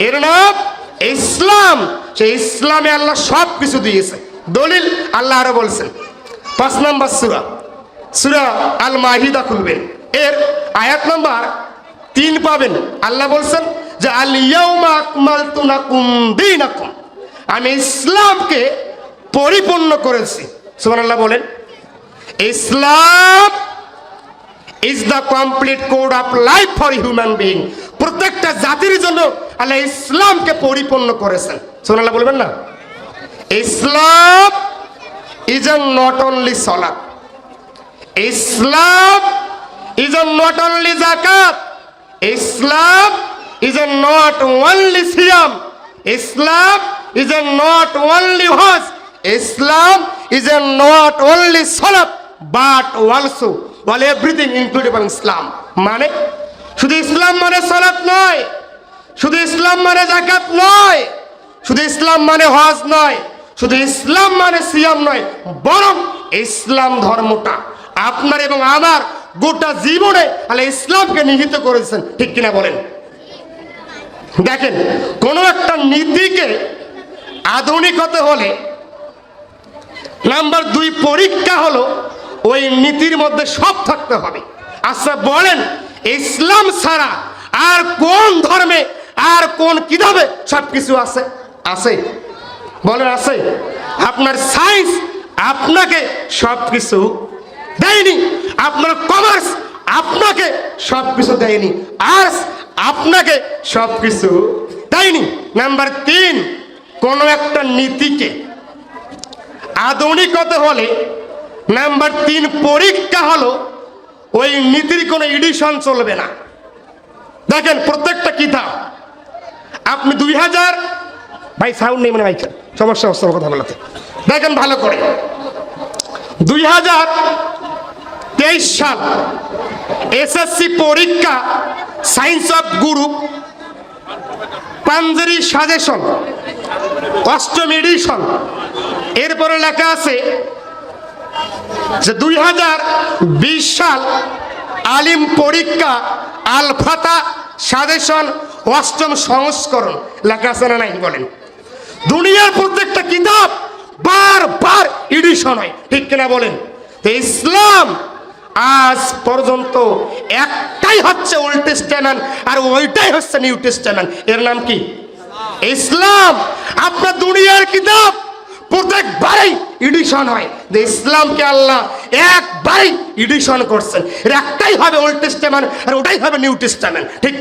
এর নাম ইসলাম। সেই ইসলামে আল্লাহ সব কিছু দিয়েছে। দলিল আল্লাহ আরো বলছেন 5 নম্বর সূরা, সূরা আল মাইদা খুলবেন, এর আয়াত নম্বর 3 পাবেন। আল্লাহ বলছেন যে আল ইয়াউমা আকমালতু লাকুম দীনাকুম, আমি ইসলামকে পরিপূর্ণ করেছি। সুবহানাল্লাহ বলেন। Islam is the complete code of life for human being. প্রত্যেকটা জাতির জন্য আল্লাহ ইসলামকে পরিপূর্ণ করেছেন। সুবহানাল্লাহ বলবেন না? ইসলাম ইজ নট অনলি সালাত, ইসলাম is not only zakat, Islam is not only siyam, Islam is not only Hajj, Islam is not only salat but also all everything includable Islam. মানে শুধু ইসলাম মানে সালাত নয়, শুধু ইসলাম মানে যাকাত নয়, শুধু ইসলাম মানে হজ নয়, শুধু ইসলাম মানে সিয়াম নয়, বরং ইসলাম ধর্মটা আপনার এবং আমার গোটা জীবনে আল্লাহ ইসলামকে নিহিত করেছেন। ঠিক কিনা বলেন? দেখেন, কোন একটা নীতিকে আধুনিক হতে হলে নাম্বার 2 পরীক্ষা হলো ওই নীতির মধ্যে সব থাকতে হবে। আচ্ছা বলেন, ইসলাম ছাড়া আর কোন ধর্মে আর কোন কিতাবে সবকিছু আছে? আছে? বলেন আছে? আপনার সায়েন্স আপনাকে সবকিছু দেয়নি, আপনার কমার্স আপনাকে সবকিছু দেয়নি, আর্টস আপনাকে সবকিছু দেয়নি। নাম্বার 3, কোন একটা নীতিকে আধুনিক হতে হলে নাম্বার 3 পরীক্ষা হলো ওই নীতির কোনো এডিশন চলবে না। দেখেন, প্রত্যেকটা কিতাব আপনি 2000 ভাই সাউন্ড নেই, মানে ভাই সমস্যা হচ্ছে কথা বলাতে। দেখেন ভালো করে, 2023 সাল এসএসসি পরীক্ষা science of group Panjeree suggestion 8ম এডিশন, এরপরে লেখা আছে যে 2020 সাল আলিম পরীক্ষা আল ফাতা সাজেশন 8ম সংস্করণ। লেখা আছে না নাই? বলেন। দুনিয়ার প্রত্যেকটা কিতাব বারবার এডিশন হয়। ঠিক কিনা বলেন? ইসলাম আজ পর্যন্ত একটাই হচ্ছে ওল্ড টেস্টামেন্ট, আর ওইটাই হচ্ছে নিউ টেস্টামেন্ট। এর নাম কি? ইসলাম। আপনার দুনিয়ার কিতাব প্রত্যেকবারই এডিশন হয়, যে ইসলামকে আল্লাহ একবারই এডিশন করছেন। এর একটাই হবে ওল্ড টেস্টামেন্ট, আর ওটাই হবে নিউ টেস্টামেন্ট। ঠিক